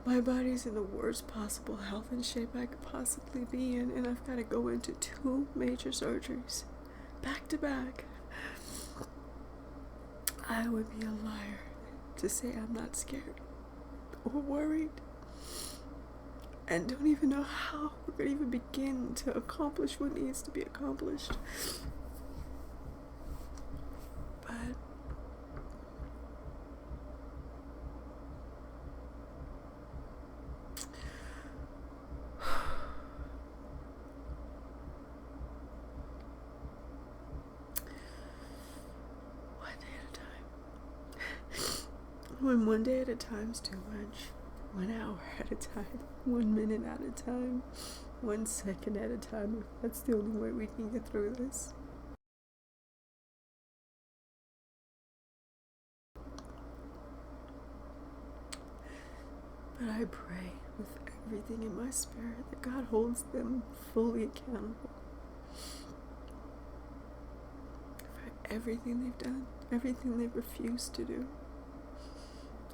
My body's in the worst possible health and shape I could possibly be in, and I've got to go into 2 major surgeries, back to back. I would be a liar to say I'm not scared or worried, and don't even know how we're going to even begin to accomplish what needs to be accomplished. But when one day at a time's too much, 1 hour at a time, 1 minute at a time, 1 second at a time, if that's the only way we can get through this. But I pray with everything in my spirit that God holds them fully accountable for everything they've done, everything they've refused to do,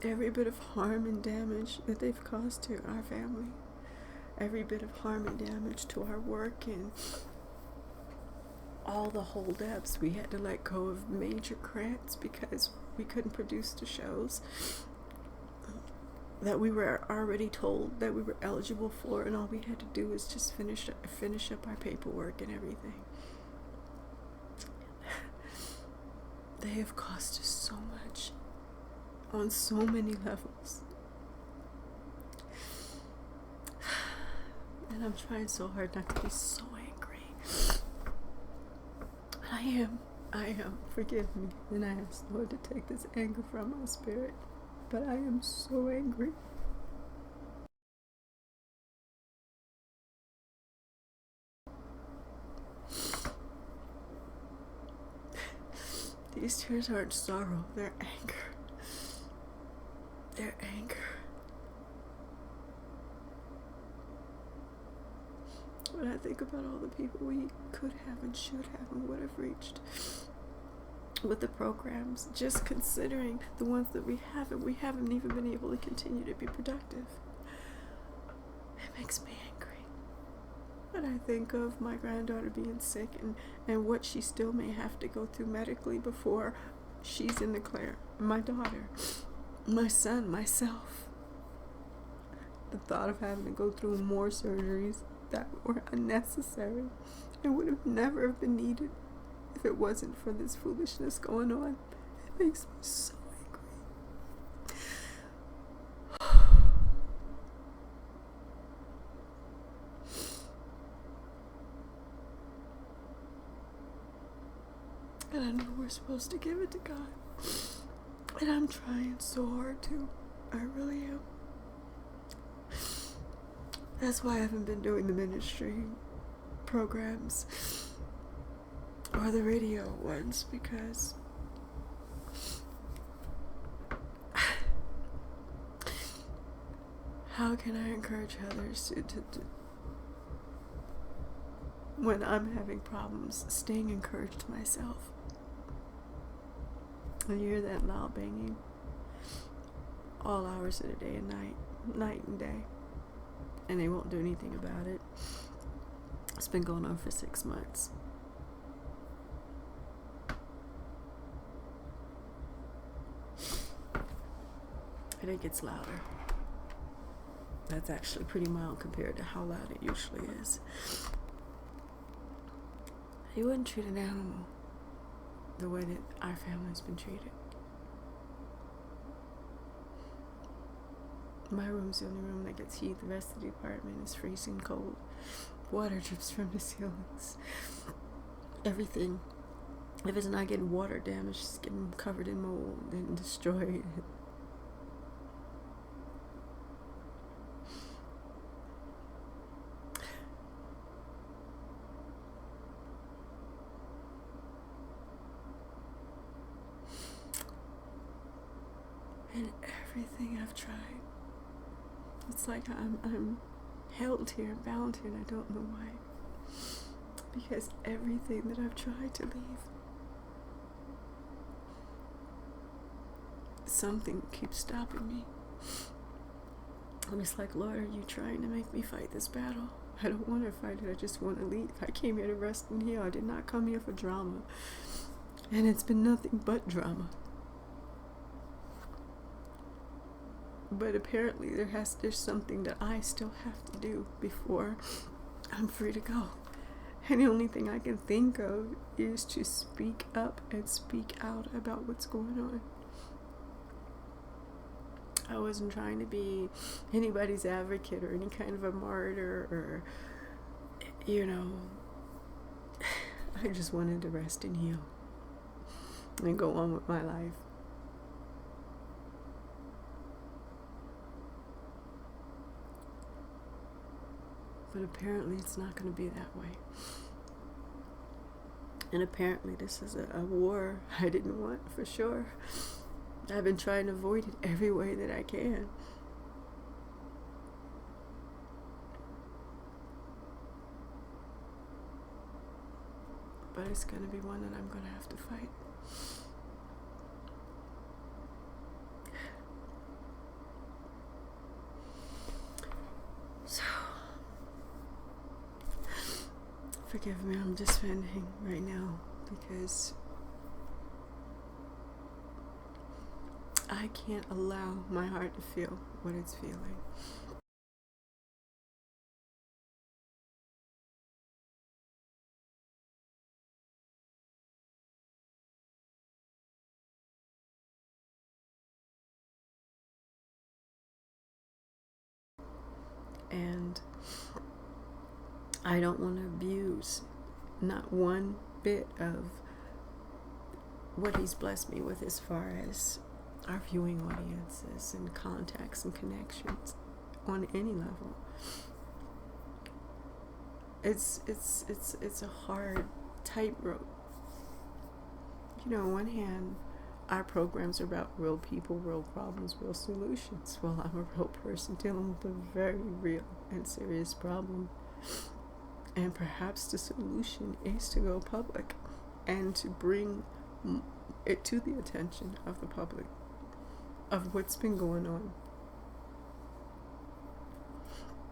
every bit of harm and damage that they've caused to our family, every bit of harm and damage to our work, and all the holdups. We had to let go of major grants because we couldn't produce the shows that we were already told that we were eligible for, and all we had to do was just finish up our paperwork and everything. They have cost us so much on so many levels, and I'm trying so hard not to be so angry. I am, forgive me, and I ask Lord to take this anger from my spirit, but I am so angry. These tears aren't sorrow, they're anger. They're anger. When I think about all the people we could have and should have and would have reached with the programs, just considering the ones that we haven't even been able to continue to be productive, it makes me angry. And I think of my granddaughter being sick and what she still may have to go through medically before she's in the clear. My daughter, my son, myself. The thought of having to go through more surgeries that were unnecessary and would have never been needed if it wasn't for this foolishness going on, it makes me so angry. And I know we're supposed to give it to God, and I'm trying so hard to. I really am. That's why I haven't been doing the ministry programs or the radio ones, because how can I encourage others to when I'm having problems staying encouraged myself? And you hear that loud banging all hours of the day and night and day, and they won't do anything about it. It's been going on for 6 months. And it gets louder. That's actually pretty mild compared to how loud it usually is. You wouldn't treat an animal the way that our family's been treated. My room's the only room that gets heat. The rest of the apartment is freezing cold. Water drips from the ceilings. Everything, if it's not getting water damage, it's getting covered in mold and destroyed. And everything I've tried, it's like I'm held here, bound here, and I don't know why. Because everything that I've tried to leave, something keeps stopping me. I'm just like, Lord, are you trying to make me fight this battle? I don't want to fight it. I just want to leave. I came here to rest and heal. I did not come here for drama. And it's been nothing but drama. But apparently there's something that I still have to do before I'm free to go. And the only thing I can think of is to speak up and speak out about what's going on. I wasn't trying to be anybody's advocate or any kind of a martyr or, I just wanted to rest and heal and go on with my life. But apparently it's not going to be that way. And apparently this is a war I didn't want, for sure. I've been trying to avoid it every way that I can. But it's going to be one that I'm going to have to fight. So, forgive me, I'm just venting right now because I can't allow my heart to feel what it's feeling. And I don't want to abuse not one bit of what he's blessed me with as far as our viewing audiences and contacts and connections on any level. It's a hard tightrope. On one hand, our programs are about real people, real problems, real solutions. Well, I'm a real person dealing with a very real and serious problem. And perhaps the solution is to go public and to bring it to the attention of the public of what's been going on.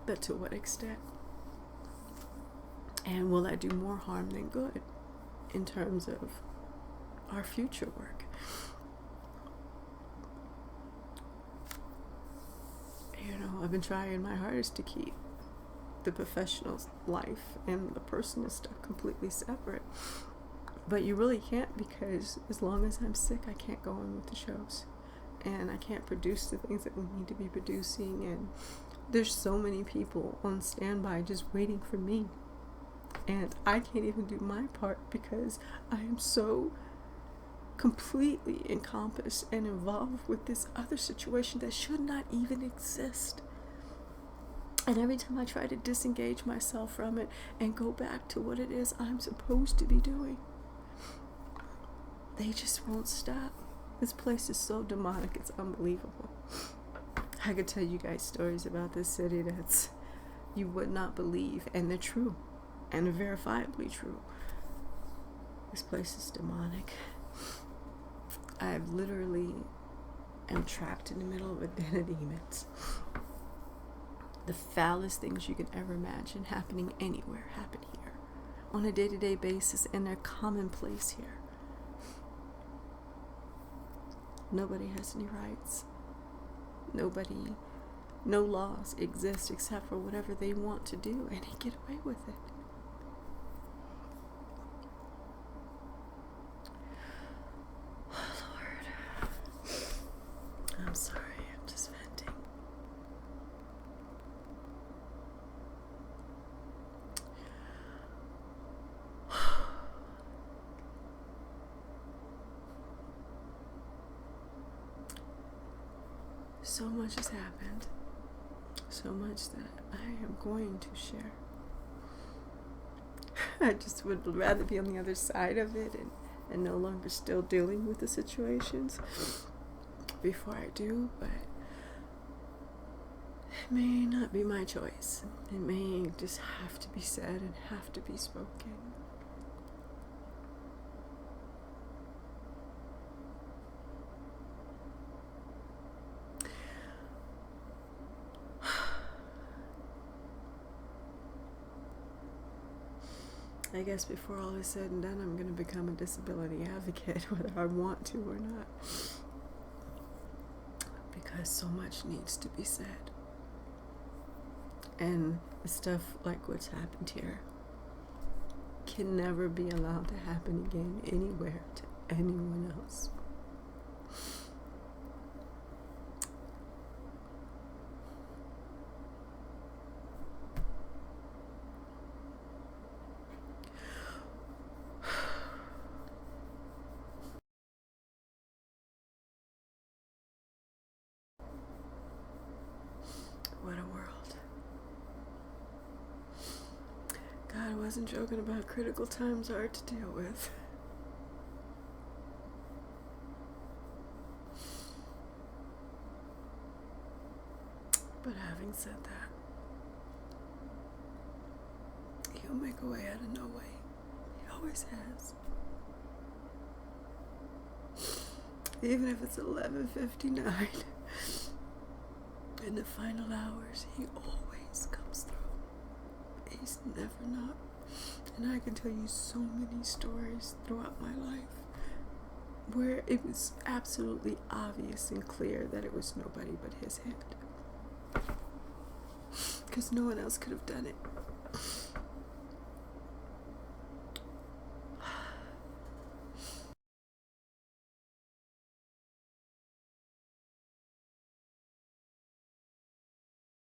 But to what extent? And will that do more harm than good in terms of our future work? I've been trying my hardest to keep the professional life and the personal stuff completely separate. But you really can't, because as long as I'm sick, I can't go on with the shows. And I can't produce the things that we need to be producing. And there's so many people on standby just waiting for me. And I can't even do my part because I am so completely encompassed and involved with this other situation that should not even exist. And every time I try to disengage myself from it and go back to what it is I'm supposed to be doing, they just won't stop. This place is so demonic, it's unbelievable. I could tell you guys stories about this city that's you would not believe, and they're true, and they're verifiably true. This place is demonic. I literally am trapped in the middle of a den of demons. The foulest things you can ever imagine happening anywhere happen here on a day-to-day basis, and they're commonplace here. Nobody has any rights. No laws exist except for whatever they want to do, and they get away with it. Oh, Lord. I'm sorry, I'm just venting. So much has happened. So much that I am going to share. I just would rather be on the other side of it and no longer still dealing with the situations before I do, but it may not be my choice. It may just have to be said and have to be spoken. I guess before all is said and done, I'm going to become a disability advocate, whether I want to or not. Because so much needs to be said. And stuff like what's happened here can never be allowed to happen again anywhere to anyone else. What a world. God, I wasn't joking about critical times hard to deal with. But having said that, He'll make a way out of no way. He always has. Even if it's 11:59 in the final hours, He always comes through. He's never not. And I can tell you so many stories throughout my life where it was absolutely obvious and clear that it was nobody but His hand. Because no one else could have done it.